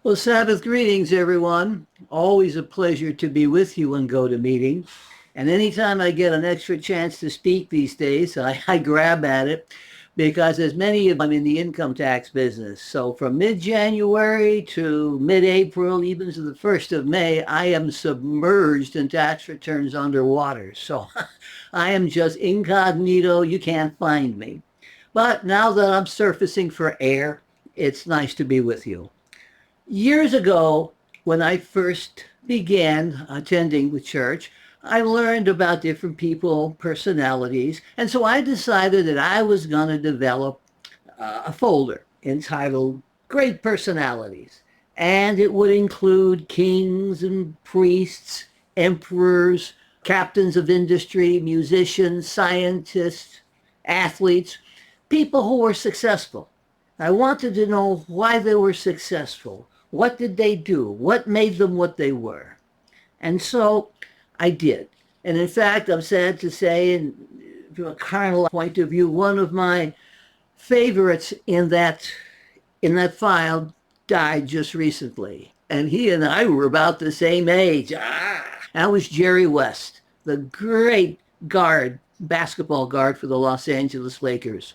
Well, Sabbath greetings, everyone. Always a pleasure to be with you and go to meeting. And anytime I get an extra chance to speak these days, I grab at it because as many of I'm in the income tax business. So from mid-January to mid-April, even to the 1st of May, I am submerged in tax returns underwater. So I am just incognito. You can't find me. But now that I'm surfacing for air, it's nice to be with you. Years ago, when I first began attending the church, I learned about different people, personalities, and so I decided that I was going to develop a folder entitled Great Personalities. And it would include kings and priests, emperors, captains of industry, musicians, scientists, athletes, people who were successful. I wanted to know why they were successful. What did they do? What made them what they were? And so I did. And in fact, I'm sad to say, from a carnal point of view, one of my favorites in that file died just recently. And he and I were about the same age. That was Jerry West, the great basketball guard for the Los Angeles Lakers.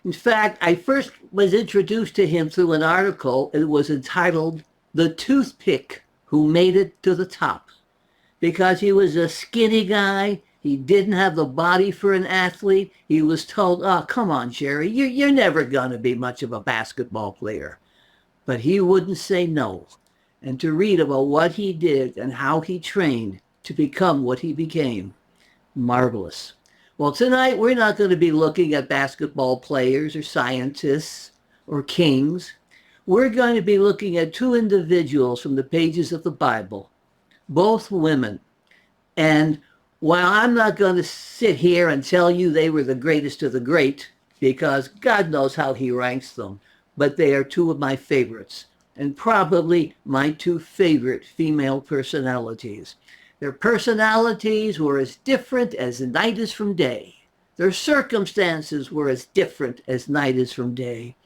In fact, I first was introduced to him through an article. It was entitled The Toothpick Who Made It to the Top. Because he was a skinny guy, he didn't have the body for an athlete. He was told, oh, come on, Jerry, you're never going to be much of a basketball player. But he wouldn't say no. And to read about what he did and how he trained to become what he became, marvelous. Well, tonight we're not going to be looking at basketball players or scientists or kings. We're going to be looking at two individuals from the pages of the Bible, both women. And while I'm not going to sit here and tell you they were the greatest of the great, because God knows how he ranks them, but they are two of my favorites, and probably my two favorite female personalities. Their personalities were as different as night is from day. Their circumstances were as different as night is from day.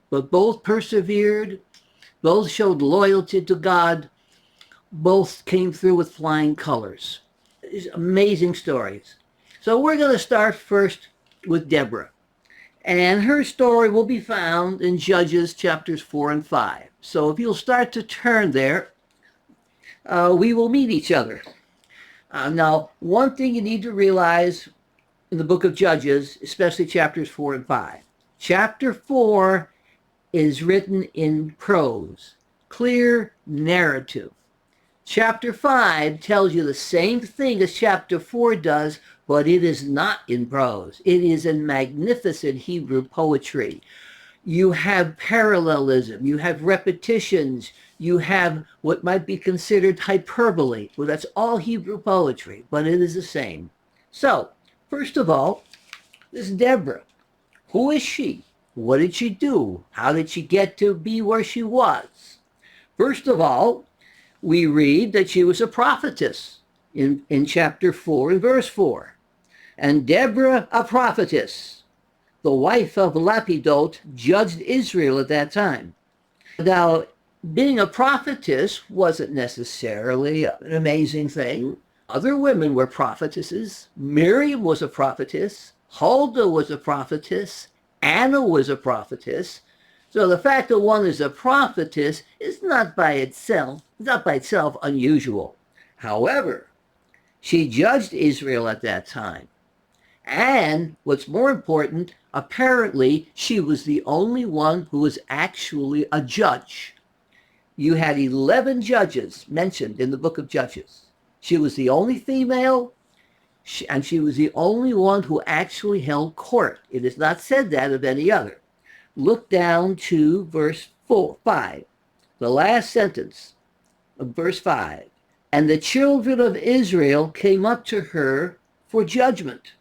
But both persevered, both showed loyalty to God, both came through with flying colors. These amazing stories. So we're going to start first with Deborah. And her story will be found in Judges chapters 4 and 5. So if you'll start to turn there, we will meet each other. Now, one thing you need to realize in the book of Judges, especially chapters 4 and 5. Chapter 4 is written in prose, clear narrative. Chapter 5 tells you the same thing as chapter 4 does, but it is not in prose. It is in magnificent Hebrew poetry. You have parallelism, you have repetitions, you have what might be considered hyperbole. Well, that's all Hebrew poetry, but it is the same. So, first of all, this Deborah. Who is she? What did she do? How did she get to be where she was? First of all, we read that she was a prophetess in chapter 4 and verse 4. And Deborah, a prophetess, the wife of Lapidot, judged Israel at that time. Now, being a prophetess wasn't necessarily an amazing thing. Other women were prophetesses. Miriam was a prophetess. Huldah was a prophetess. Anna was a prophetess. So the fact that one is a prophetess is not by itself unusual. However, she judged Israel at that time. And what's more important, apparently she was the only one who was actually a judge. You had 11 judges mentioned in the book of Judges. She was the only female, and she was the only one who actually held court. It is not said that of any other. Look down to verse 5, the last sentence of verse 5. And the children of Israel came up to her for judgment.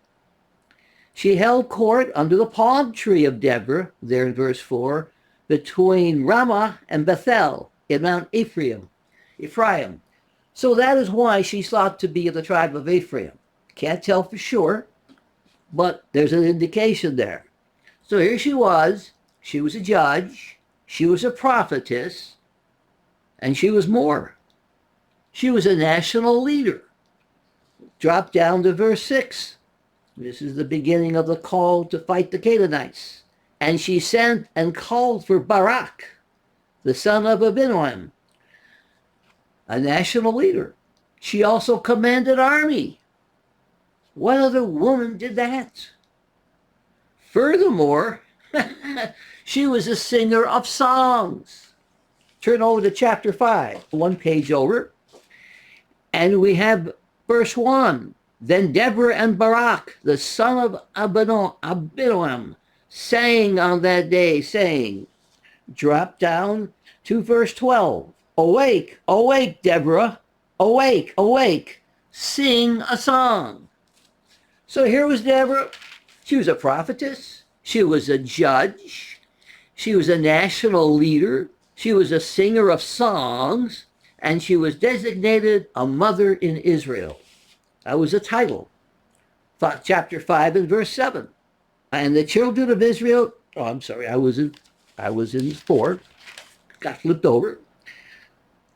She held court under the palm tree of Deborah, there in verse 4, between Ramah and Bethel in Mount Ephraim. So that is why she's thought to be of the tribe of Ephraim. Can't tell for sure, but there's an indication there. So here she was a judge, she was a prophetess, And she was more. She was a national leader. Drop down to verse 6. This is the beginning of the call to fight the Canaanites. And she sent and called for Barak, the son of Abinoam, a national leader. She also commanded army. What other woman did that? Furthermore, she was a singer of songs. Turn over to chapter 5, one page over. And we have verse 1. Then Deborah and Barak, the son of Abinoam, sang on that day, saying, drop down to verse 12. Awake, awake, Deborah. Awake, awake. Sing a song. So here was Deborah. She was a prophetess. She was a judge. She was a national leader. She was a singer of songs. And she was designated a mother in Israel. That was a title. Chapter 5 and verse 7. And the children of Israel, I was in 4. Got flipped over.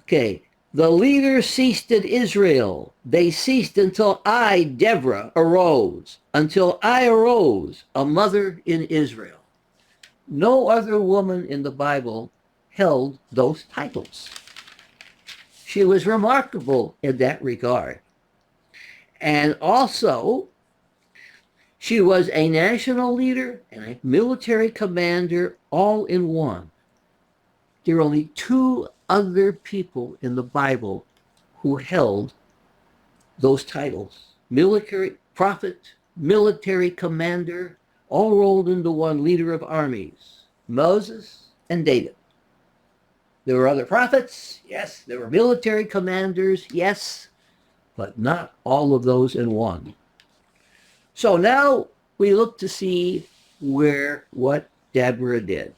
Okay. The leaders ceased in Israel. They ceased until I, Deborah, arose. Until I arose, a mother in Israel. No other woman in the Bible held those titles. She was remarkable in that regard. And also, she was a national leader and a military commander all in one. There are only 2 other people in the Bible who held those titles. Military prophet, military commander, all rolled into one, leader of armies. Moses and David. There were other prophets, yes. There were military commanders, yes. But not all of those in one. So now we look to see what Deborah did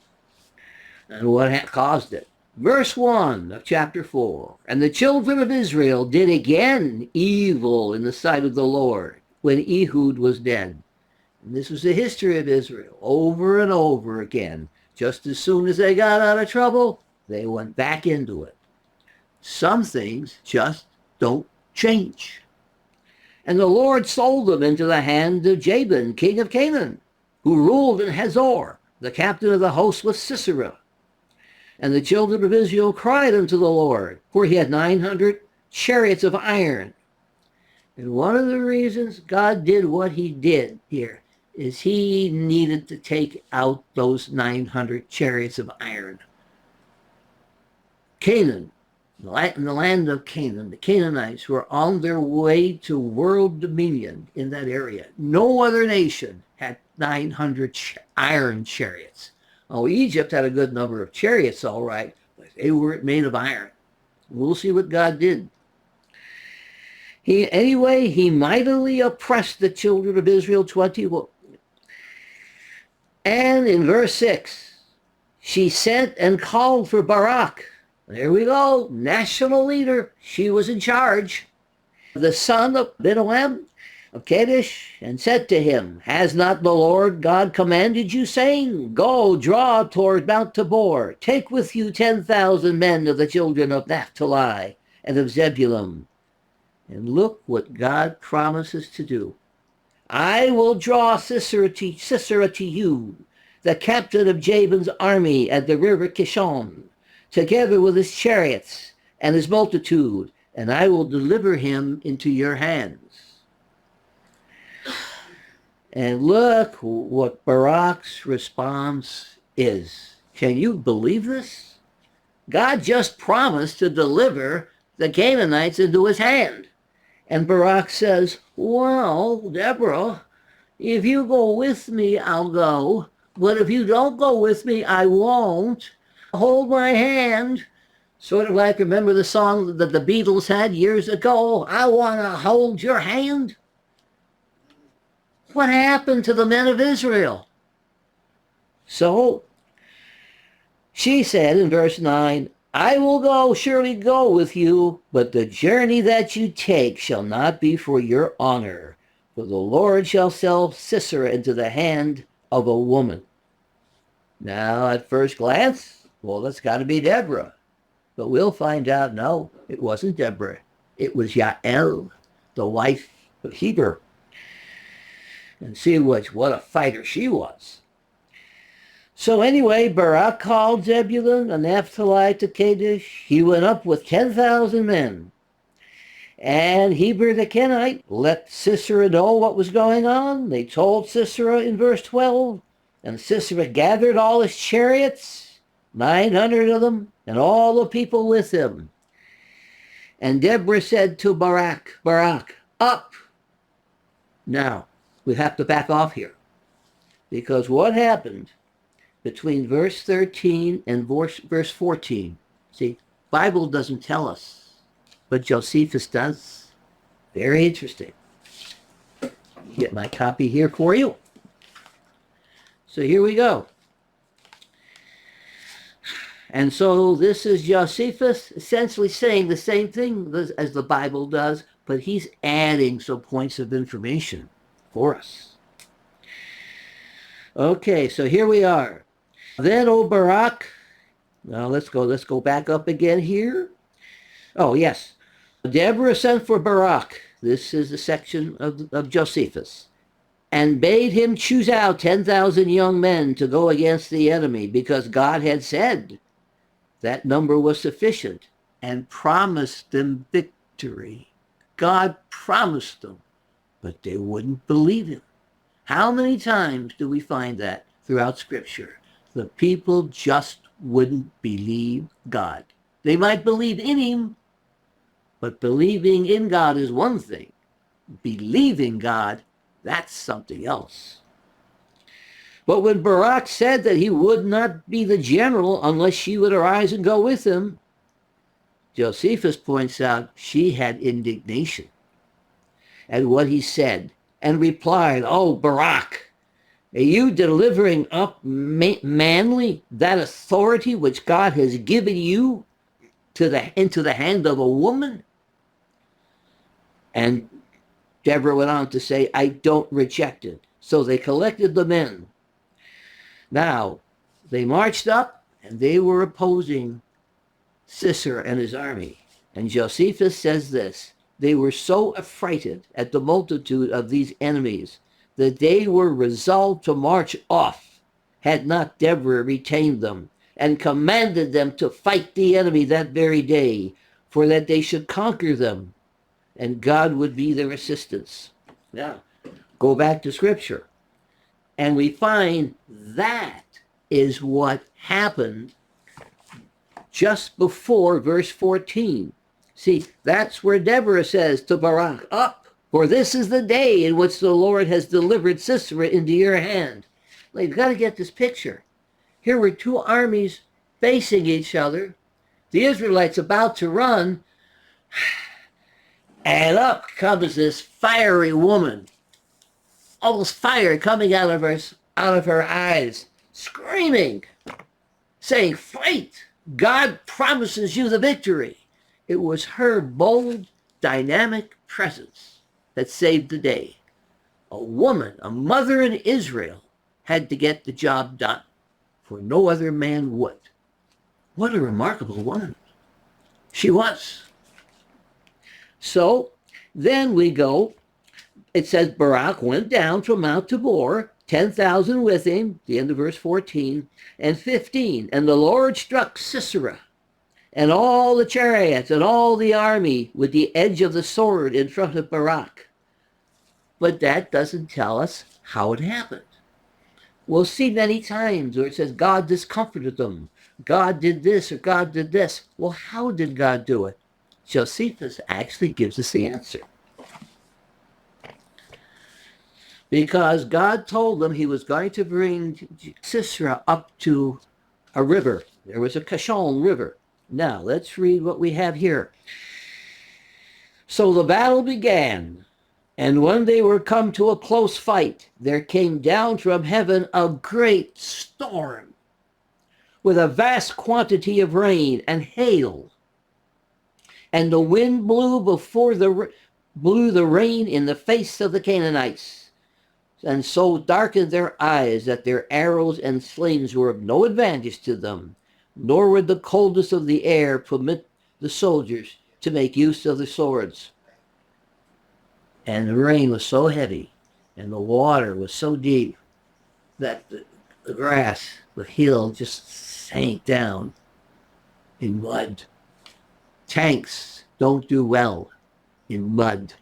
and what caused it. Verse 1 of chapter 4. And the children of Israel did again evil in the sight of the Lord when Ehud was dead. And this was the history of Israel over and over again. Just as soon as they got out of trouble, they went back into it. Some things just don't change. And the Lord sold them into the hand of Jabin, king of Canaan, who ruled in Hazor. The captain of the host was Sisera. And the children of Israel cried unto the Lord, for he had 900 chariots of iron. And one of the reasons God did what he did here is he needed to take out those 900 chariots of iron. Canaan, in the land of Canaan, the Canaanites were on their way to world dominion in that area. No other nation had 900 iron chariots. Oh, Egypt had a good number of chariots, all right, but they weren't made of iron. We'll see what God did. He mightily oppressed the children of Israel 21. And in verse 6, she sent and called for Barak. There we go, national leader. She was in charge. The son of Abinoam of Kadesh, and said to him, has not the Lord God commanded you, saying, go, draw toward Mount Tabor, take with you 10,000 men of the children of Naphtali and of Zebulun. And look what God promises to do. I will draw Sisera to you, the captain of Jabin's army at the river Kishon, together with his chariots and his multitude, and I will deliver him into your hands. And look what Barak's response is. Can you believe this? God just promised to deliver the Canaanites into his hand. And Barak says, well, Deborah, if you go with me, I'll go. But if you don't go with me, I won't. Hold my hand. Sort of like, remember the song that the Beatles had years ago? I want to hold your hand. What happened to the men of Israel? So she said in verse 9, I will go, surely go with you, but the journey that you take shall not be for your honor, for the Lord shall sell Sisera into the hand of a woman. Now, at first glance, well, that's got to be Deborah. But we'll find out, no, it wasn't Deborah. It was Yael, the wife of Heber. And see what a fighter she was. So anyway, Barak called Zebulun and Naphtali to Kadesh. He went up with 10,000 men. And Heber the Kenite let Sisera know what was going on. They told Sisera in verse 12, and Sisera gathered all his chariots, 900 of them, and all the people with him. And Deborah said to Barak, up. Now, we have to back off here, because what happened between verse 13 and verse 14, see, Bible doesn't tell us, but Josephus does. Very interesting. Get my copy here for you. So here we go. And so this is Josephus essentially saying the same thing as the Bible does, but he's adding some points of information for us. Okay, so here we are. Then, O Barak, now let's go back up again here. Oh, yes. Deborah sent for Barak. This is the section of Josephus. And bade him choose out 10,000 young men to go against the enemy, because God had said that number was sufficient, and promised them victory. God promised them, but they wouldn't believe him. How many times do we find that throughout Scripture? The people just wouldn't believe God. They might believe in him, but believing in God is one thing. Believing God, that's something else. But when Barak said that he would not be the general unless she would arise and go with him, Josephus points out she had indignation at what he said and replied, "Oh, Barak, are you delivering up manly that authority which God has given you into the hand of a woman?" And Deborah went on to say, "I don't reject it." So they collected the men. Now, they marched up, and they were opposing Sisera and his army. And Josephus says this, they were so affrighted at the multitude of these enemies that they were resolved to march off, had not Deborah retained them, and commanded them to fight the enemy that very day, for that they should conquer them, and God would be their assistance. Now, go back to Scripture, and we find that is what happened just before verse 14. See, that's where Deborah says to Barak, "Up, for this is the day in which the Lord has delivered Sisera into your hand." Now, you've got to get this picture. Here were two armies facing each other, the Israelites about to run, and up comes this fiery woman, almost fire coming out of her eyes, screaming, saying, "Fight! God promises you the victory." It was her bold, dynamic presence that saved the day. A woman, a mother in Israel, had to get the job done, for no other man would. What a remarkable woman she was. So then we go, it says Barak went down from Mount Tabor, 10,000 with him, the end of verse 14, and 15. And the Lord struck Sisera and all the chariots and all the army with the edge of the sword in front of Barak. But that doesn't tell us how it happened. We'll see many times where it says God discomforted them. God did this or God did this. Well, how did God do it? Josephus actually gives us the answer. Because God told them he was going to bring Sisera up to a river. There was a Kishon River. Now, let's read what we have here. So the battle began, and when they were come to a close fight, there came down from heaven a great storm, with a vast quantity of rain and hail. And the wind blew the rain in the face of the Canaanites, and so darkened their eyes that their arrows and slings were of no advantage to them. nor would the coldness of the air permit the soldiers to make use of the swords. And the rain was so heavy, and the water was so deep, that the grass, the hill, just sank down in mud. Tanks don't do well in mud,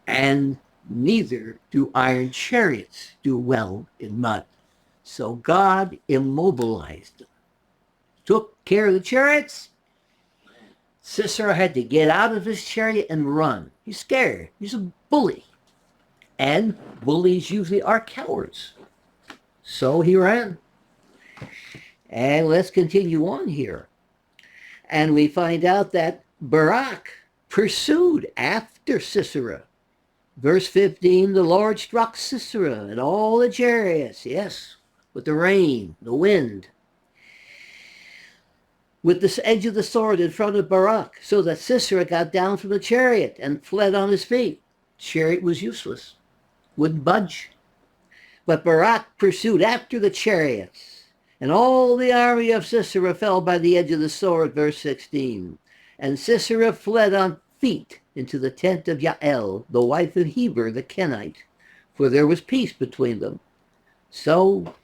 and neither do iron chariots do well in mud. So God immobilized them, took care of the chariots. Sisera had to get out of his chariot and run. He's scared. He's a bully. And bullies usually are cowards. So he ran. And let's continue on here. And we find out that Barak pursued after Sisera. Verse 15, the Lord struck Sisera and all the chariots, yes, with the rain, the wind, with the edge of the sword in front of Barak, so that Sisera got down from the chariot and fled on his feet. The chariot was useless, wouldn't budge. But Barak pursued after the chariots, and all the army of Sisera fell by the edge of the sword, verse 16. And Sisera fled on feet into the tent of Jael, the wife of Heber the Kenite, for there was peace between them. So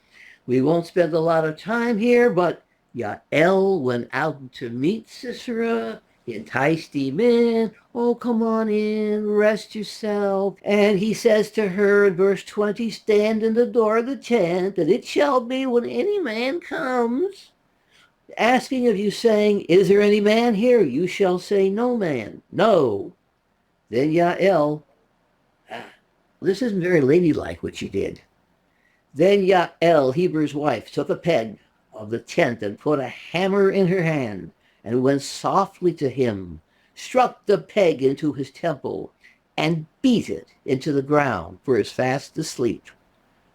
we won't spend a lot of time here, but Jael went out to meet Sisera, enticed him in. Oh, come on in, rest yourself. And he says to her in verse 20, stand in the door of the tent, and it shall be when any man comes, asking of you, saying, is there any man here? You shall say, no man. No. Then Jael, this isn't very ladylike what she did. Then Jael, Heber's wife, took a peg of the tent and put a hammer in her hand and went softly to him, struck the peg into his temple, and beat it into the ground, for he was fast asleep.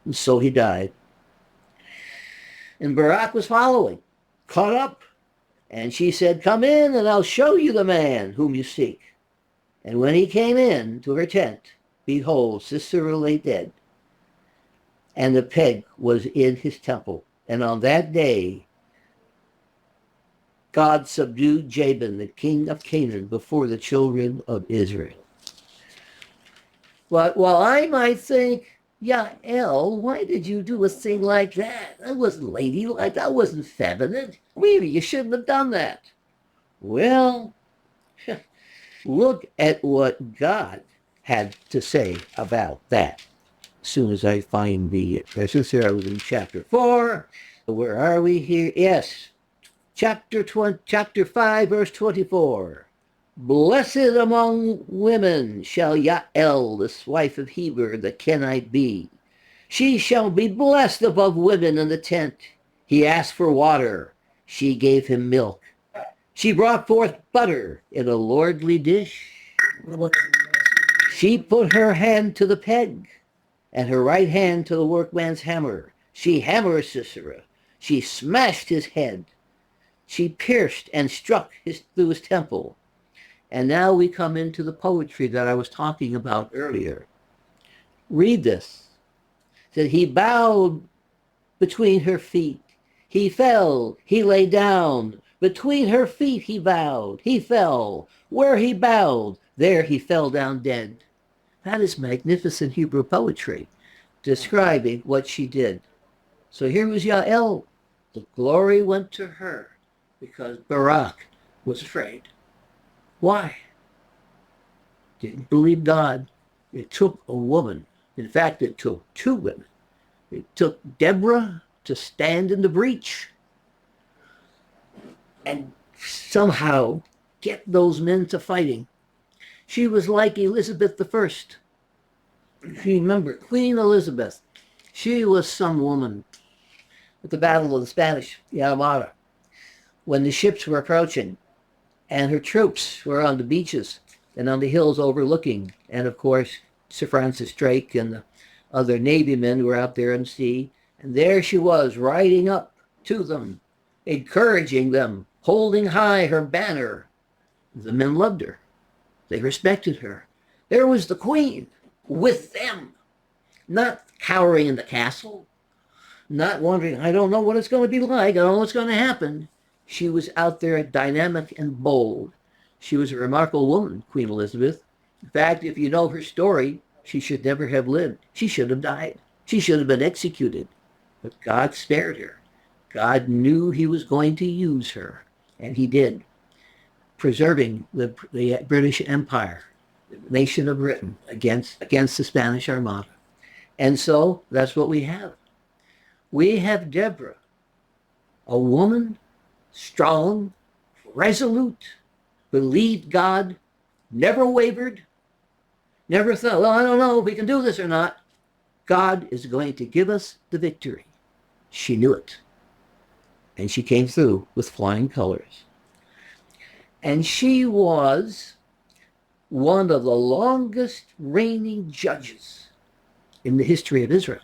And so he died. And Barak was following, caught up, and she said, come in and I'll show you the man whom you seek. And when he came in to her tent, behold, Sisera lay dead, and the peg was in his temple. And on that day, God subdued Jabin, the king of Canaan, before the children of Israel. But while I might think, Jael, why did you do a thing like that? That wasn't ladylike. That wasn't feminine. Maybe you shouldn't have done that. Well, look at what God had to say about that. As soon as I find the, as I said, I was in chapter 4. Where are we here? Yes, chapter 5, verse 24. Blessed among women shall Jael, the wife of Heber the Kenite, be. She shall be blessed above women in the tent. He asked for water. She gave him milk. She brought forth butter in a lordly dish. She put her hand to the peg, and her right hand to the workman's hammer. She hammered Sisera. She smashed his head. She pierced and struck through his temple. And now we come into the poetry that I was talking about earlier. Read this. It said, he bowed between her feet. He fell. He lay down. Between her feet he bowed. He fell. Where he bowed, there he fell down dead. That is magnificent Hebrew poetry, describing what she did. So here was Jael. The glory went to her because Barak was afraid. Why? Didn't believe God. It took a woman. In fact, it took two women. It took Deborah to stand in the breach and somehow get those men to fighting. She was like Elizabeth I. If you remember, Queen Elizabeth, she was some woman at the Battle of the Spanish Armada when the ships were approaching and her troops were on the beaches and on the hills overlooking. And of course, Sir Francis Drake and the other Navy men were out there in the sea. And there she was riding up to them, encouraging them, holding high her banner. The men loved her. They respected her. There was the queen with them, not cowering in the castle, not wondering, I don't know what it's going to be like, I don't know what's going to happen. She was out there dynamic and bold. She was a remarkable woman, Queen Elizabeth. In fact, if you know her story, she should never have lived. She should have died. She should have been executed. But God spared her. God knew he was going to use her, and he did, preserving the British Empire, the nation of Britain, against the Spanish Armada. And so that's what we have. We have Deborah, a woman, strong, resolute, believed God, never wavered, never thought, well, I don't know if we can do this or not. God is going to give us the victory. She knew it. And she came through with flying colors. And she was one of the longest reigning judges in the history of Israel.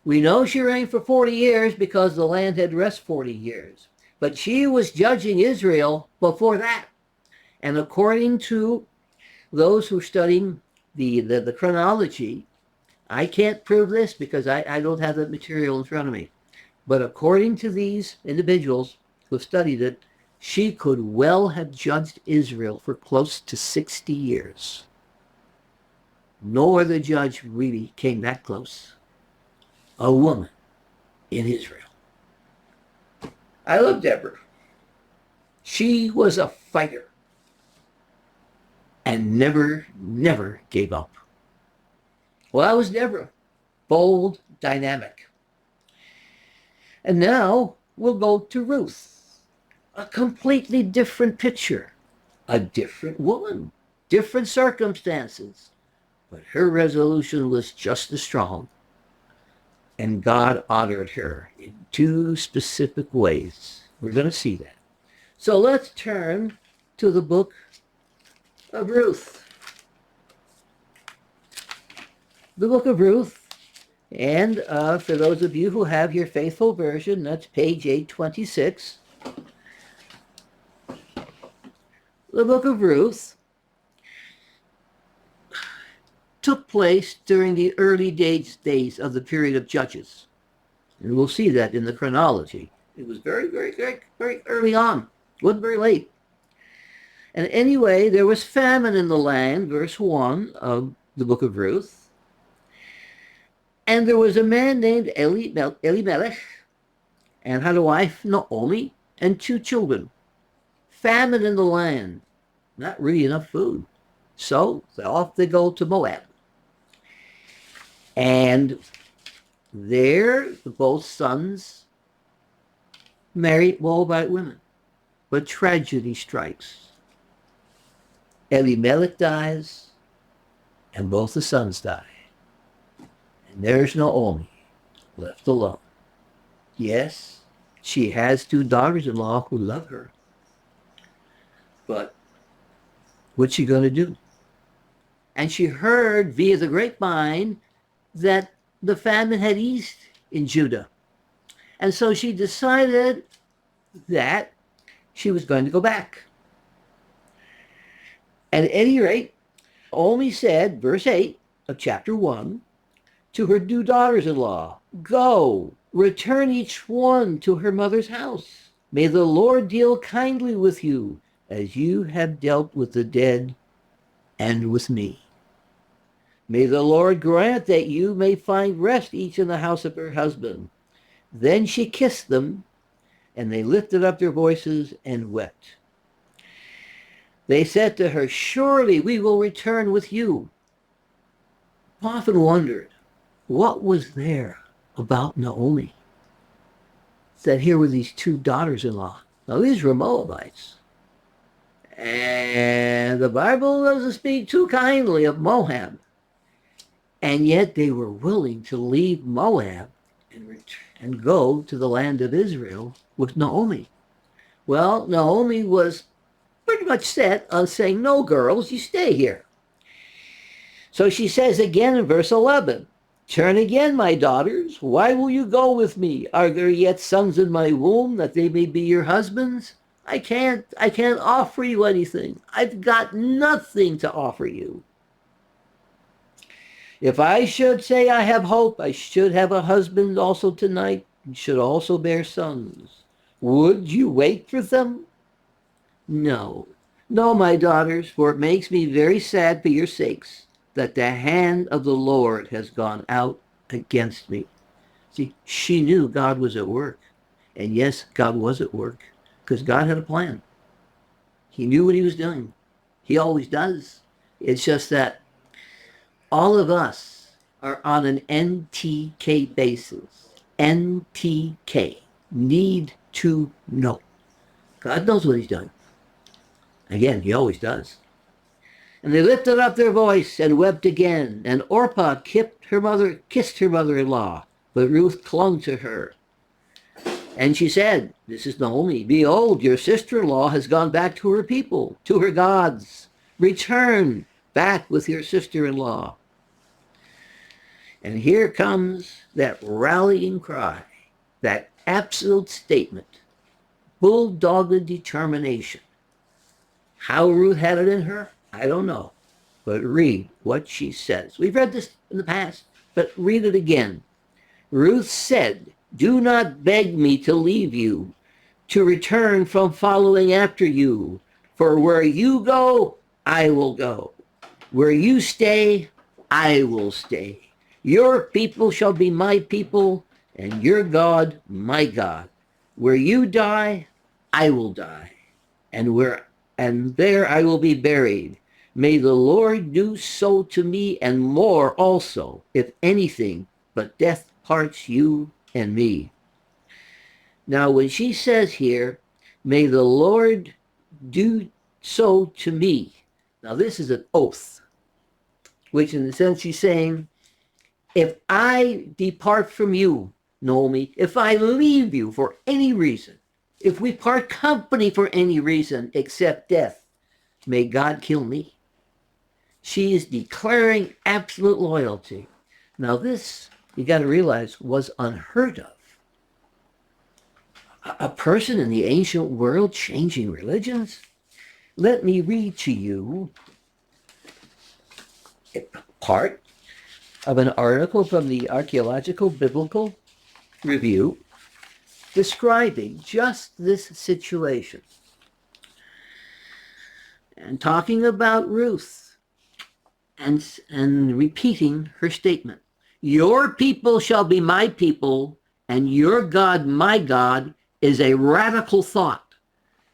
We know she reigned for 40 years because the land had rest 40 years. But she was judging Israel before that. And according to those who are studying the chronology, I can't prove this because I don't have that material in front of me. But according to these individuals who studied it, she could well have judged Israel for close to 60 years. No other judge really came that close. A woman in Israel. I love Deborah. She was a fighter and never gave up. Well, that was Deborah. Bold, dynamic. And now we'll go to Ruth. A completely different picture. A different woman. Different circumstances. But her resolution was just as strong. And God honored her in two specific ways. We're going to see that. So let's turn to the book of Ruth. The book of Ruth. And for those of you who have your faithful version, that's page 826. The book of Ruth took place during the early days of the period of Judges. And we'll see that in the chronology. It was very early on. It wasn't very late. And anyway, there was famine in the land, verse 1 of the book of Ruth. And there was a man named Elimelech and had a wife, Naomi, and 2 children. Famine in the land. Not really enough food. So off they go to Moab. And there, both sons married Moabite women. But tragedy strikes. Elimelech dies, and both the sons die. And there's Naomi, left alone. Yes, she has 2 daughters-in-law who love her. But what's she going to do? And she heard via the grapevine that the famine had eased in Judah. And so she decided that she was going to go back. And at any rate, Naomi said, verse 8 of chapter 1, to her 2 daughters-in-law, go, return each one to her mother's house. May the Lord deal kindly with you, as you have dealt with the dead and with me. May the Lord grant that you may find rest each in the house of her husband. Then she kissed them, and they lifted up their voices and wept. They said to her, surely we will return with you. I often wondered, what was there about Naomi that here were these 2 daughters-in-law? Now these were Moabites. And the Bible doesn't speak too kindly of Moab. And yet they were willing to leave Moab and go to the land of Israel with Naomi. Well, Naomi was pretty much set on saying, no, girls, you stay here. So she says again in verse 11, turn again, my daughters. Why will you go with me? Are there yet sons in my womb that they may be your husbands? I can't offer you anything. I've got nothing to offer you. If I should say I have hope, I should have a husband also tonight, and should also bear sons. Would you wait for them? No. No, my daughters, for it makes me very sad for your sakes that the hand of the Lord has gone out against me. See, she knew God was at work. And yes, God was at work because God had a plan. He knew what he was doing. He always does. It's just that all of us are on an NTK basis. NTK. Need to know. God knows what he's done. Again, he always does. And they lifted up their voice and wept again. And Orpah kissed her mother-in-law, but Ruth clung to her. And she said, this is Naomi, behold, your sister-in-law has gone back to her people, to her gods. Return back with your sister-in-law. And here comes that rallying cry, that absolute statement, bulldogged determination. How Ruth had it in her, I don't know. But read what she says. We've read this in the past, but read it again. Ruth said, do not beg me to leave you, to return from following after you. For where you go, I will go. Where you stay, I will stay. Your people shall be my people, and your God, my God. Where you die, I will die, and there I will be buried. May the Lord do so to me, and more also, if anything but death parts you and me. Now, when she says here, may the Lord do so to me. Now, this is an oath, which in the sense she's saying, if I depart from you, Naomi, if I leave you for any reason, if we part company for any reason except death, may God kill me. She is declaring absolute loyalty. Now this, you got to realize, was unheard of. A person in the ancient world changing religions? Let me read to you part of an article from the Archaeological Biblical Review describing just this situation and talking about Ruth and repeating her statement. Your people shall be my people, and your God my God is a radical thought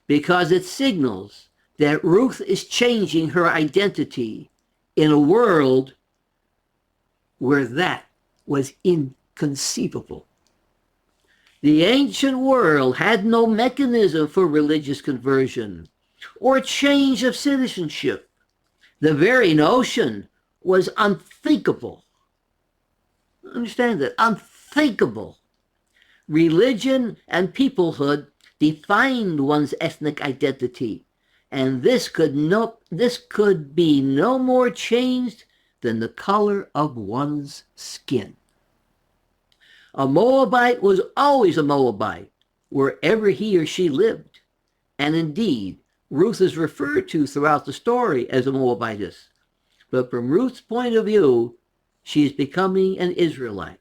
because it signals that Ruth is changing her identity in a world where that was inconceivable. The ancient world had no mechanism for religious conversion or change of citizenship. The very notion was unthinkable. Understand that? Unthinkable. Religion and peoplehood defined one's ethnic identity, and this could be no more changed than the color of one's skin. A Moabite was always a Moabite, wherever he or she lived. And indeed, Ruth is referred to throughout the story as a Moabitess. But from Ruth's point of view, she is becoming an Israelite.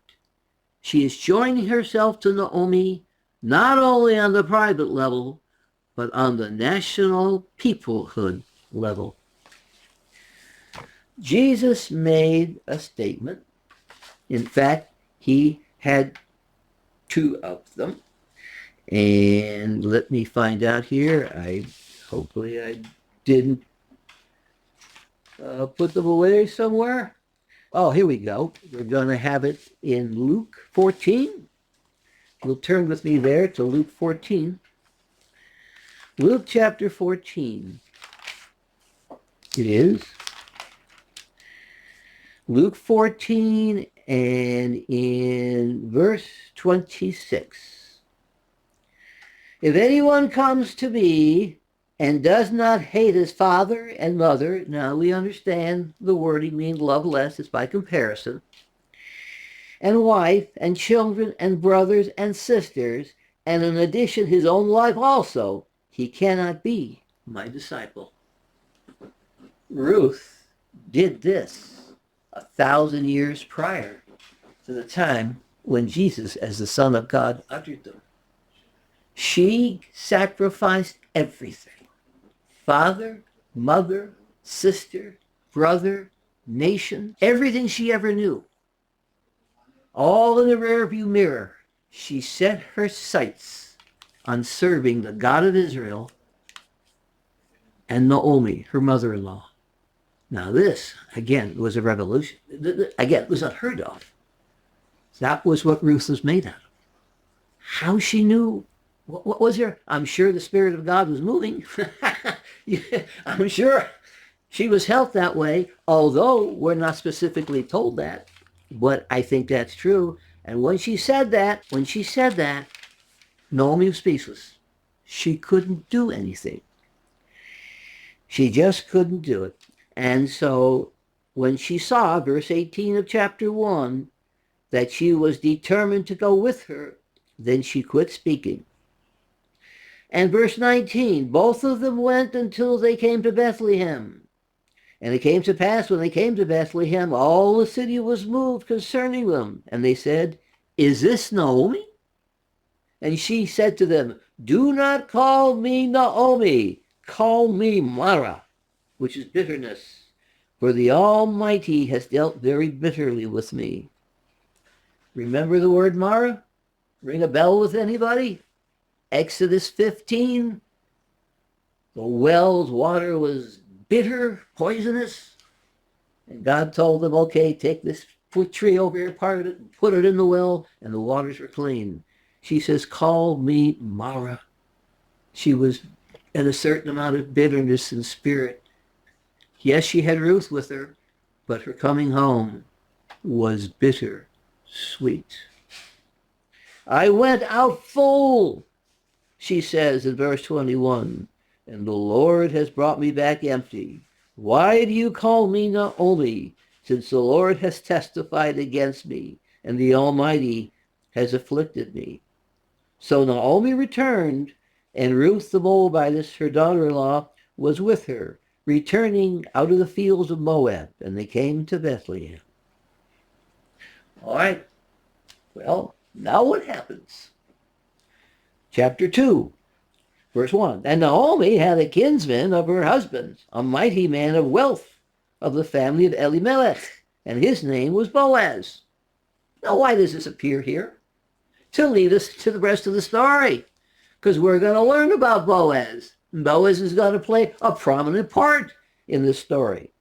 She is joining herself to Naomi, not only on the private level, but on the national peoplehood level. Jesus made a statement. In fact, he had two of them. And let me find out here. Hopefully I didn't put them away somewhere. Oh, here we go. We're going to have it in Luke 14. You'll turn with me there to Luke 14. Luke chapter 14. It is. Luke 14 and in verse 26. If anyone comes to me and does not hate his father and mother, now we understand the wording means love less, it's by comparison, and wife and children and brothers and sisters, and in addition his own life also, he cannot be my disciple. Ruth did this 1,000 years prior to the time when Jesus, as the Son of God, uttered them. She sacrificed everything. Father, mother, sister, brother, nation, everything she ever knew. All in the rearview mirror, she set her sights on serving the God of Israel and Naomi, her mother-in-law. Now this, again, was a revolution. Again, it was unheard of. That was what Ruth was made out of. How she knew, what was there? I'm sure the Spirit of God was moving. I'm sure she was helped that way, although we're not specifically told that. But I think that's true. And when she said that, Naomi was speechless. She couldn't do anything. She just couldn't do it. And so when she saw, verse 18 of chapter 1, that she was determined to go with her, then she quit speaking. And verse 19, both of them went until they came to Bethlehem. And it came to pass when they came to Bethlehem, all the city was moved concerning them. And they said, is this Naomi? And she said to them, do not call me Naomi, call me Mara, which is bitterness, for the Almighty has dealt very bitterly with me. Remember the word Mara? Ring a bell with anybody? Exodus 15. The well's water was bitter, poisonous. And God told them, okay, take this tree over here, part of it, and put it in the well, and the waters were clean. She says, call me Mara. She was in a certain amount of bitterness in spirit. Yes, she had Ruth with her, but her coming home was bitter sweet. I went out full, she says in verse 21, and the Lord has brought me back empty. Why do you call me Naomi, since the Lord has testified against me, and the Almighty has afflicted me? So Naomi returned, and Ruth the Moabitess, her daughter-in-law, was with her, returning out of the fields of Moab, and they came to Bethlehem. All right. Well, now what happens? Chapter 2, verse 1. And Naomi had a kinsman of her husband, a mighty man of wealth, of the family of Elimelech, and his name was Boaz. Now, why does this appear here? To lead us to the rest of the story, because we're going to learn about Boaz. Boaz is going to play a prominent part in this story.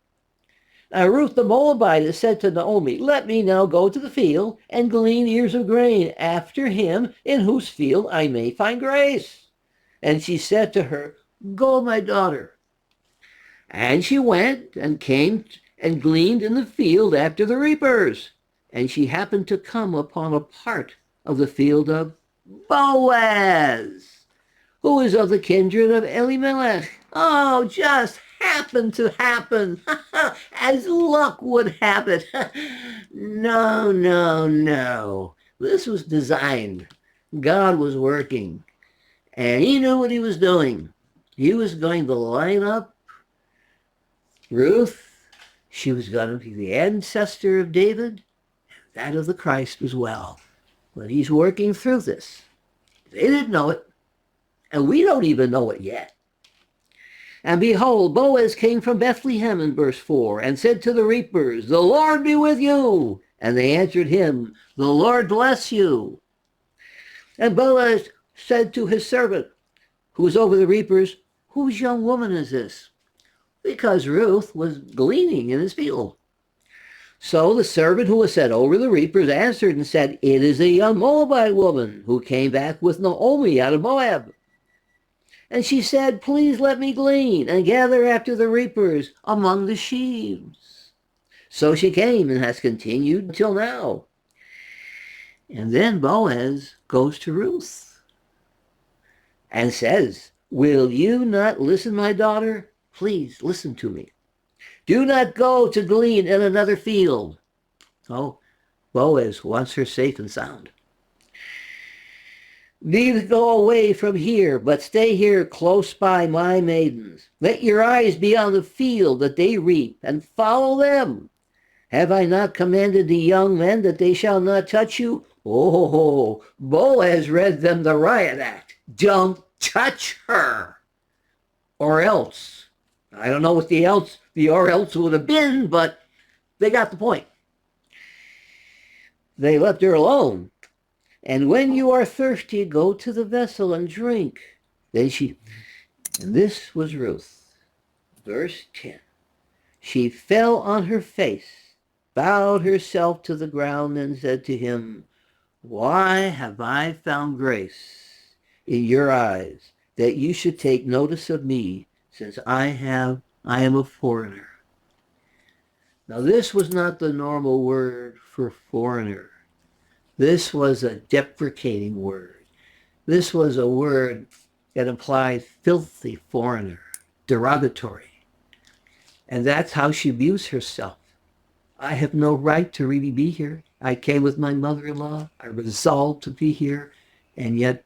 Now Ruth the Moabitess said to Naomi, let me now go to the field and glean ears of grain after him in whose field I may find grace. And she said to her, go, my daughter. And she went and came and gleaned in the field after the reapers. And she happened to come upon a part of the field of Boaz, who is of the kindred of Elimelech. Oh, just happened to happen, as luck would have it. No. This was designed. God was working, and he knew what he was doing. He was going to line up Ruth. She was going to be the ancestor of David, that of the Christ as well. But he's working through this. They didn't know it, and we don't even know it yet. And behold, Boaz came from Bethlehem in verse 4, and said to the reapers, the Lord be with you. And they answered him, the Lord bless you. And Boaz said to his servant, who was over the reapers, whose young woman is this? Because Ruth was gleaning in his field. So the servant who was set over the reapers answered and said, it is a young Moabite woman who came back with Naomi out of Moab. And she said, please let me glean and gather after the reapers among the sheaves. So she came and has continued until now. And then Boaz goes to Ruth and says, will you not listen, my daughter? Please listen to me. Do not go to glean in another field. Oh, Boaz wants her safe and sound. Neither go away from here, but stay here close by my maidens. Let your eyes be on the field that they reap, and follow them. Have I not commanded the young men that they shall not touch you? Oh, Boaz read them the riot act. Don't touch her, or else. I don't know what the or else would have been, but they got the point. They left her alone. And when you are thirsty, go to the vessel and drink. Then and this was Ruth. Verse 10. She fell on her face, bowed herself to the ground, and said to him, why have I found grace in your eyes that you should take notice of me, since I am a foreigner? Now this was not the normal word for foreigner. This was a deprecating word. This was a word that implied filthy foreigner, derogatory. And that's how she views herself. I have no right to really be here. I came with my mother-in-law. I resolved to be here. And yet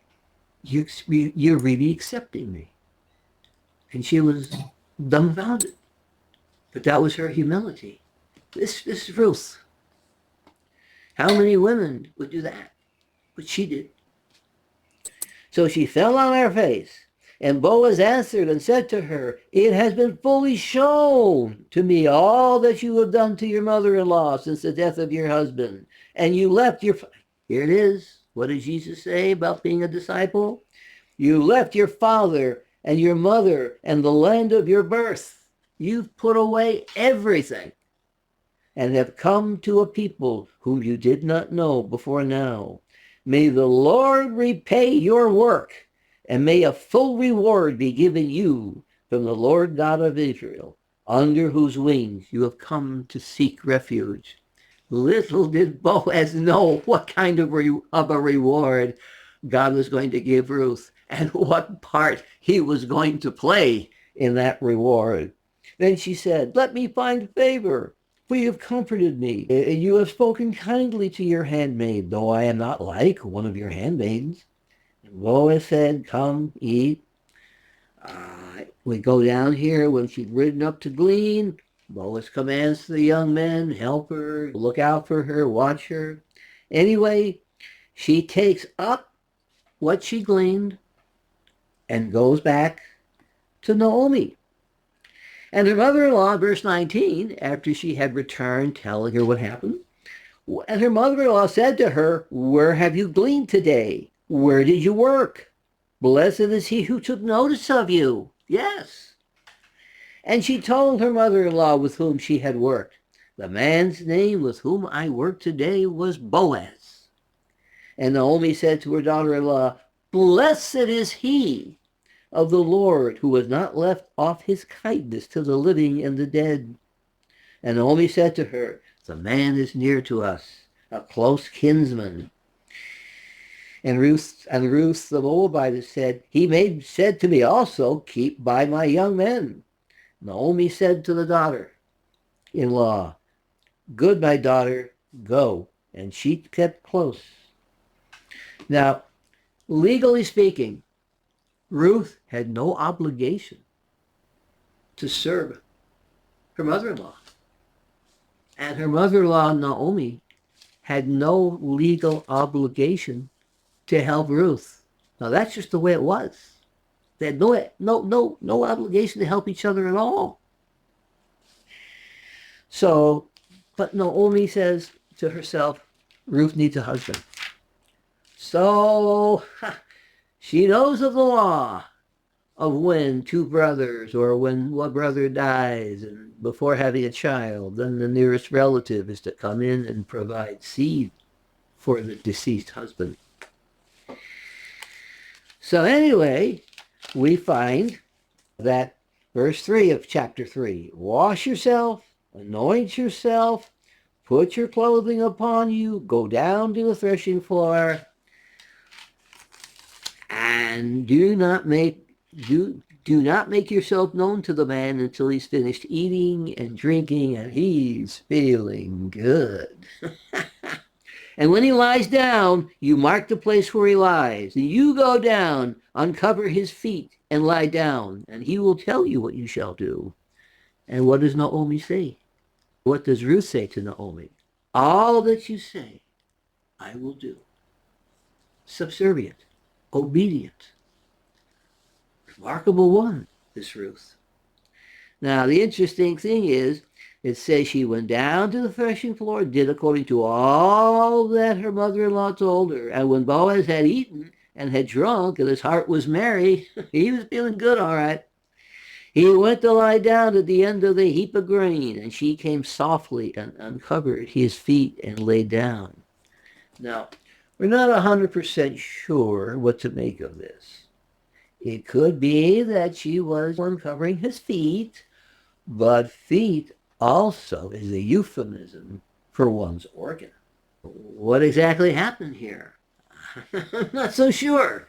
you're really accepting me. And she was dumbfounded. But that was her humility. This is Ruth. How many women would do that? But she did. So she fell on her face, and Boaz answered and said to her, it has been fully shown to me all that you have done to your mother-in-law since the death of your husband. And you left your... Here it is. What did Jesus say about being a disciple? You left your father and your mother and the land of your birth. You've put away everything and have come to a people whom you did not know before now. May the Lord repay your work, and may a full reward be given you from the Lord God of Israel, under whose wings you have come to seek refuge. Little did Boaz know what kind of a reward God was going to give Ruth, and what part he was going to play in that reward. Then she said, let me find favor, for you have comforted me, and you have spoken kindly to your handmaid, though I am not like one of your handmaids. And Boaz said, come, eat. We go down here when she'd ridden up to glean. Boaz commands the young men, help her, look out for her, watch her. Anyway, she takes up what she gleaned and goes back to Naomi. And her mother-in-law, verse 19, after she had returned, telling her what happened, and her mother-in-law said to her, where have you gleaned today? Where did you work? Blessed is he who took notice of you. Yes. And she told her mother-in-law with whom she had worked, the man's name with whom I worked today was Boaz. And Naomi said to her daughter-in-law, blessed is he of the Lord, who has not left off his kindness to the living and the dead. And Naomi said to her, the man is near to us, a close kinsman. And Ruth the Moabitess said, said to me also, keep by my young men. Naomi said to the daughter-in-law, good, my daughter, go. And she kept close. Now, legally speaking, Ruth had no obligation to serve her mother-in-law. And her mother-in-law, Naomi, had no legal obligation to help Ruth. Now, that's just the way it was. They had no obligation to help each other at all. So, but Naomi says to herself, Ruth needs a husband. So, she knows of the law of when two brothers, or when one brother dies, and before having a child, then the nearest relative is to come in and provide seed for the deceased husband. So anyway, we find that verse 3 of chapter 3, wash yourself, anoint yourself, put your clothing upon you, go down to the threshing floor, and do not make yourself known to the man until he's finished eating and drinking and he's feeling good. And when he lies down, you mark the place where he lies. And you go down, uncover his feet, and lie down, and he will tell you what you shall do. And what does Naomi say? What does Ruth say to Naomi? All that you say, I will do. Subservient, obedient. Remarkable woman, this Ruth. Now, the interesting thing is, it says she went down to the threshing floor, did according to all that her mother-in-law told her. And when Boaz had eaten and had drunk, and his heart was merry, he was feeling good, all right. He went to lie down at the end of the heap of grain, and she came softly and uncovered his feet and lay down. Now, we're not 100% sure what to make of this. It could be that she was uncovering his feet, but feet also is a euphemism for one's organ. What exactly happened here? I'm not so sure.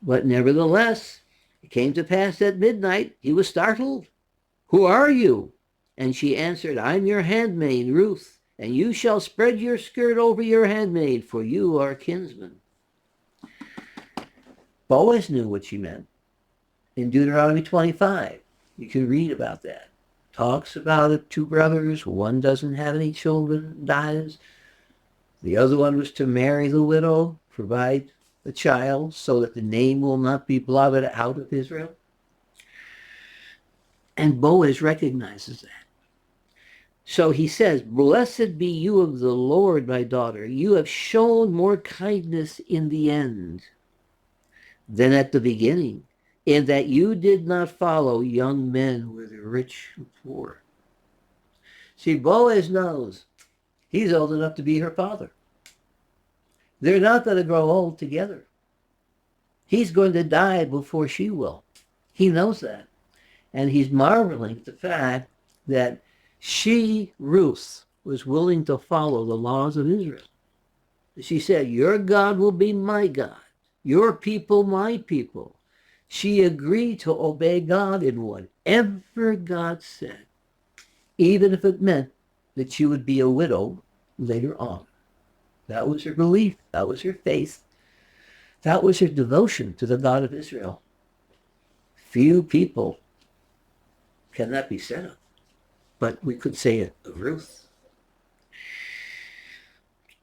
But nevertheless, it came to pass at midnight, he was startled. Who are you? And she answered, I'm your handmaid, Ruth, and you shall spread your skirt over your handmaid, for you are kinsman. Boaz knew what she meant. In Deuteronomy 25, you can read about that. Talks about it, two brothers, one doesn't have any children, dies. The other one was to marry the widow, provide the child, so that the name will not be blotted out of Israel. And Boaz recognizes that. So he says, Blessed be you of the Lord, my daughter. You have shown more kindness in the end than at the beginning, in that you did not follow young men with the rich and poor. See, Boaz knows he's old enough to be her father. They're not going to grow old together. He's going to die before she will. He knows that. And he's marveling at the fact that she, Ruth, was willing to follow the laws of Israel. She said, your God will be my God. Your people, my people. She agreed to obey God in whatever God said, even if it meant that she would be a widow later on. That was her belief. That was her faith. That was her devotion to the God of Israel. Few people can that be said of, but we could say it of Ruth.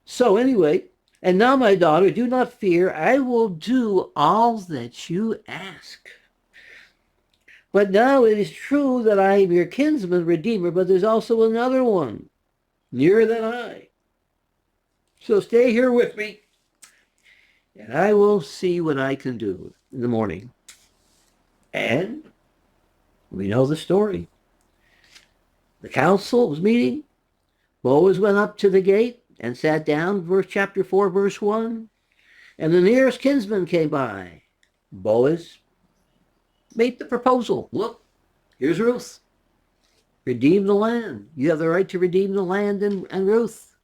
So anyway, and now, my daughter, do not fear. I will do all that you ask. But now it is true that I am your kinsman redeemer, but there's also another one, nearer than I. So stay here with me, and I will see what I can do in the morning. And we know the story. The council was meeting. Boaz went up to the gate and sat down, chapter 4, verse 1. And the nearest kinsman came by. Boaz made the proposal. Look, here's Ruth. Redeem the land. You have the right to redeem the land and Ruth.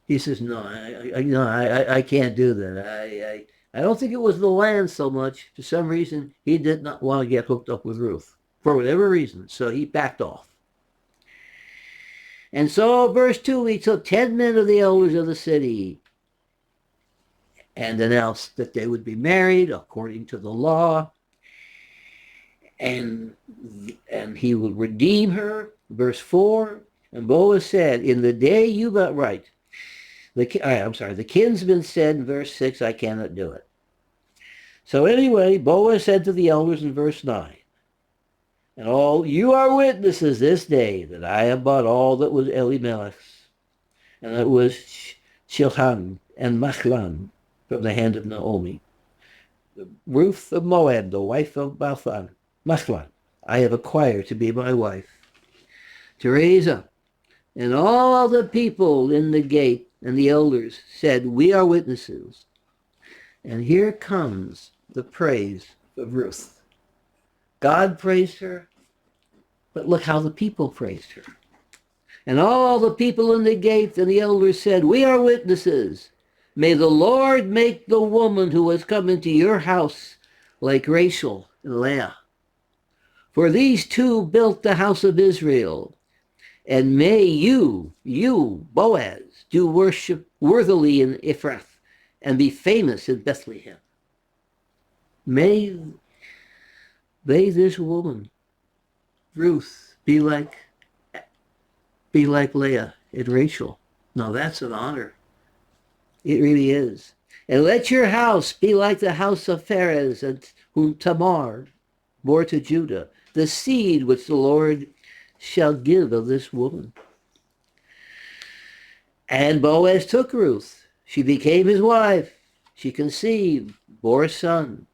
He says, no, I can't do that. I don't think it was the land so much. For some reason, he did not want to get hooked up with Ruth. For whatever reason. So he backed off. And so, verse 2, he took 10 men of the elders of the city and announced that they would be married according to the law. And he would redeem her. Verse 4, and Boaz said, in the day you got right. The kinsman said in verse 6, I cannot do it. So anyway, Boaz said to the elders in verse 9, and all you are witnesses this day that I have bought all that was Elimelech's, and that was Shilhan and Machlan from the hand of Naomi. The Ruth of Moab, the wife of Balthan, Machlan, I have acquired to be my wife, to raise up. And all the people in the gate and the elders said, we are witnesses. And here comes the praise of Ruth. God praised her, but look how the people praised her. And all the people in the gate and the elders said, we are witnesses. May the Lord make the woman who has come into your house like Rachel and Leah. For these two built the house of Israel. And may you, Boaz, do worship worthily in Ephrath and be famous in Bethlehem. May this woman, Ruth, be like Leah and Rachel. Now that's an honor. It really is. And let your house be like the house of Perez and Tamar, bore to Judah the seed which the Lord shall give of this woman. And Boaz took Ruth. She became his wife. She conceived, bore a son.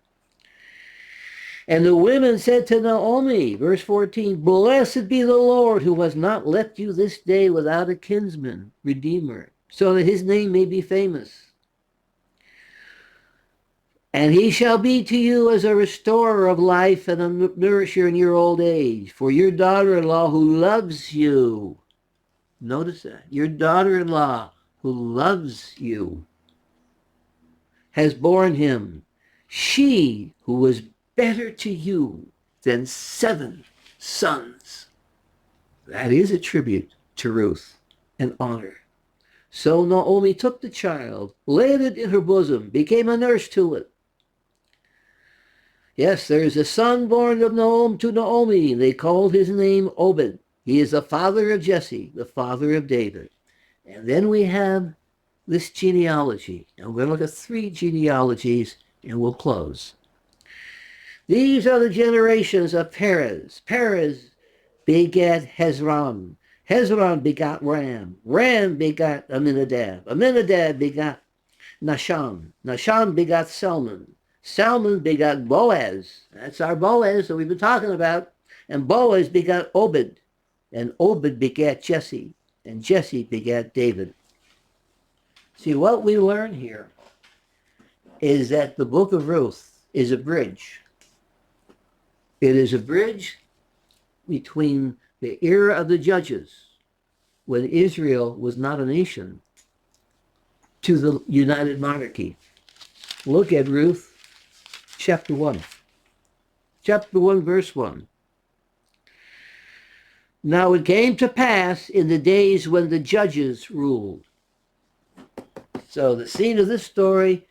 And the women said to Naomi, verse 14, Blessed be the Lord, who has not left you this day without a kinsman, redeemer, so that his name may be famous. And he shall be to you as a restorer of life and a nourisher in your old age. For your daughter-in-law who loves you, notice that, your daughter-in-law who loves you has borne him. She who was better to you than 7 sons. That is a tribute to Ruth and honor. So Naomi took the child, laid it in her bosom, became a nurse to it. Yes, there is a son born of to Naomi. They called his name Obed. He is the father of Jesse, the father of David. And then we have this genealogy. And we're going to look at 3 genealogies and we'll close. These are the generations of Perez. Perez begat Hezron. Hezron begot Ram. Ram begot Aminadab. Aminadab begot Nahshon. Nahshon begot Salmon. Salmon begot Boaz. That's our Boaz that we've been talking about. And Boaz begot Obed. And Obed begat Jesse. And Jesse begat David. See, what we learn here is that the book of Ruth is a bridge. It is a bridge between the era of the judges, when Israel was not a nation, to the united monarchy. Look at Ruth chapter 1. Chapter 1, verse 1. Now it came to pass in the days when the judges ruled. So the scene of this story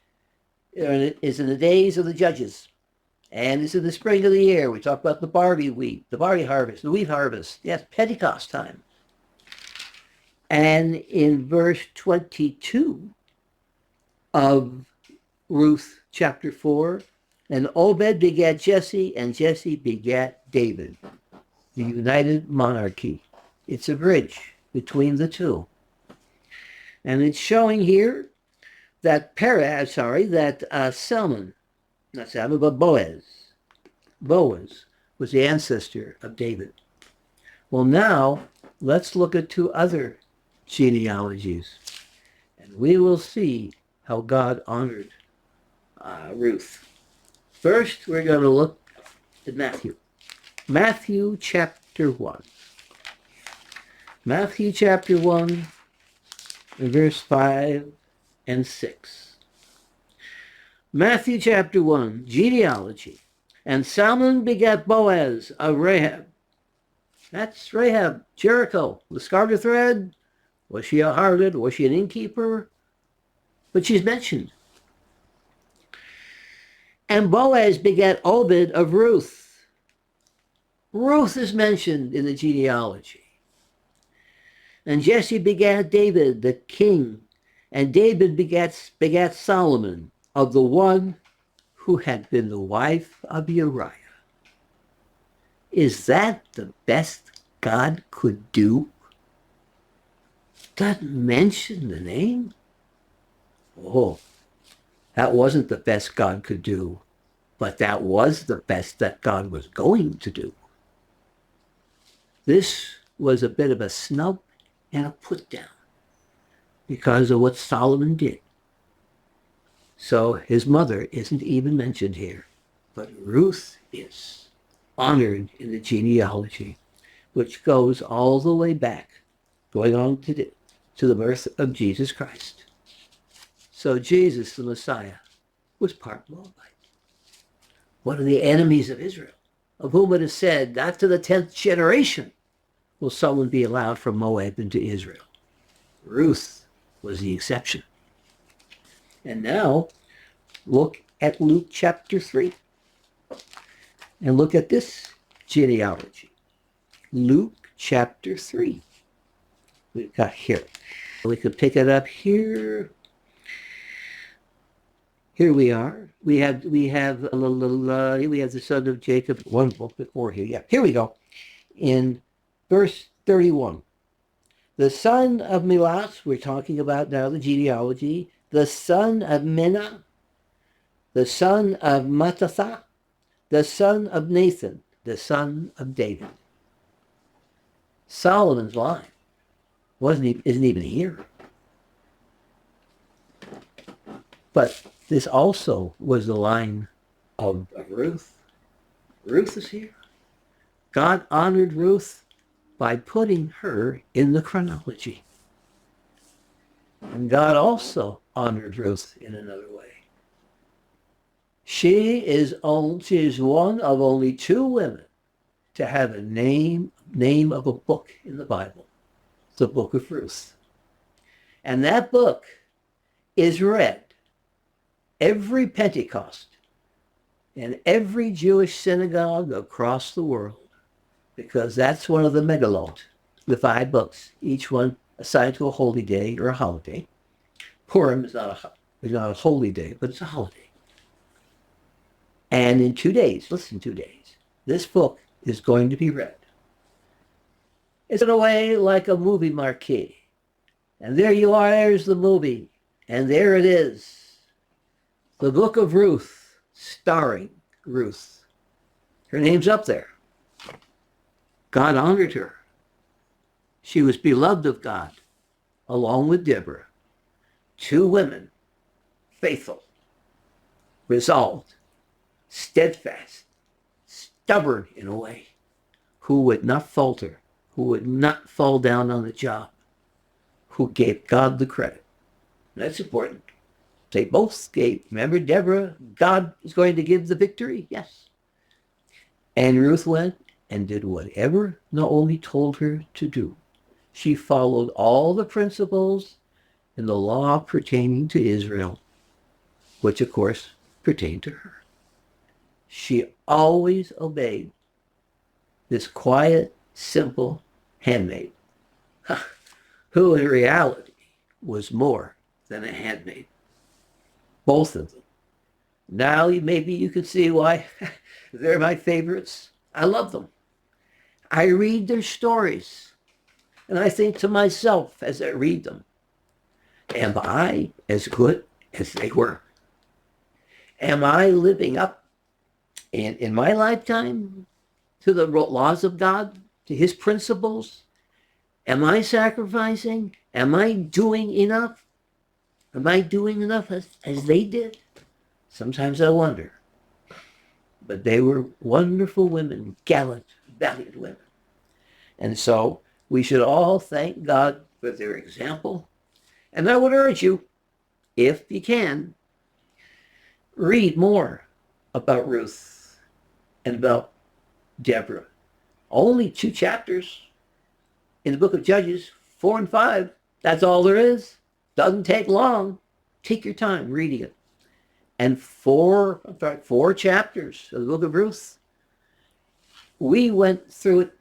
is in the days of the judges. And it's in the spring of the year. We talk about the barley wheat, the barley harvest, the wheat harvest. Yes, Pentecost time. And in verse 22 of Ruth chapter 4, and Obed begat Jesse, and Jesse begat David, the united monarchy. It's a bridge between the two. And it's showing here that Salmon, not Salmon, but Boaz. Boaz was the ancestor of David. Well, now let's look at 2 other genealogies, and we will see how God honored Ruth. First, we're going to look at Matthew. Matthew chapter 1. Matthew chapter 1, verse 5 and 6. Matthew chapter 1, genealogy. And Salmon begat Boaz of Rahab. That's Rahab, Jericho, the scarlet thread. Was she a harlot? Was she an innkeeper? But she's mentioned. And Boaz begat Obed of Ruth. Ruth is mentioned in the genealogy. And Jesse begat David, the king. And David begat Solomon, of the one who had been the wife of Uriah. Is that the best God could do? Doesn't mention the name? Oh, that wasn't the best God could do, but that was the best that God was going to do. This was a bit of a snub and a put down because of what Solomon did. So his mother isn't even mentioned here, but Ruth is honored in the genealogy, which goes all the way back, going on to the birth of Jesus Christ. So Jesus, the Messiah, was part Moabite, one of the enemies of Israel, of whom it is said, not to the 10th generation will someone be allowed from Moab into Israel. Ruth was the exception. And now, look at Luke chapter 3. And look at this genealogy. Luke chapter 3. We've got here. We could pick it up here. Here we are. We have the son of Jacob. One book before here. Yeah, here we go. In verse 31, the son of Milas. We're talking about now the genealogy. The son of Menah, the son of Mattatha, the son of Nathan, the son of David. Solomon's line isn't even here. But this also was the line of Ruth. Ruth is here. God honored Ruth by putting her in the chronology. And God also honored Ruth in another way. She is one of only two women to have a name of a book in the Bible, the book of Ruth. And that book is read every Pentecost in every Jewish synagogue across the world, because that's one of the megalot, the 5 books, each one assigned to a holy day or a holiday. Purim is not a holy day, but it's a holiday. And in 2 days, listen, 2 days, this book is going to be read. It's in a way like a movie marquee. And there you are, there's the movie. And there it is. The book of Ruth, starring Ruth. Her name's up there. God honored her. She was beloved of God, along with Deborah. 2 women, faithful, resolved, steadfast, stubborn in a way, who would not falter, who would not fall down on the job, who gave God the credit. That's important. They both gave. Remember, Deborah, God is going to give the victory? Yes. And Ruth went and did whatever Naomi told her to do. She followed all the principles in the law pertaining to Israel, which of course pertained to her. She always obeyed this quiet, simple handmaid, who in reality was more than a handmaid. Both of them. Now maybe you can see why they're my favorites. I love them. I read their stories, and I think to myself as I read them, am I as good as they were? Am I living up in my lifetime to the laws of God, to his principles? Am I sacrificing? Am I doing enough? Am I doing enough as they did? Sometimes I wonder. But they were wonderful women, gallant, valiant women. And so we should all thank God for their example. And I would urge you, if you can, read more about Ruth and about Deborah. Only 2 chapters in the book of Judges, 4 and 5. That's all there is. Doesn't take long. Take your time reading it. And 4 chapters of the book of Ruth. We went through it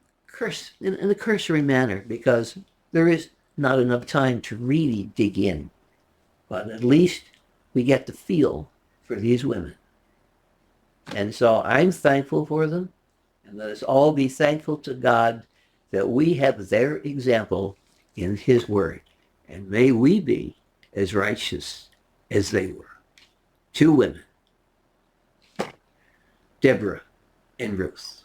in a cursory manner because there is not enough time to really dig in. But at least we get the feel for these women. And so I'm thankful for them. And let us all be thankful to God that we have their example in his word. And may we be as righteous as they were. 2 women, Deborah and Ruth.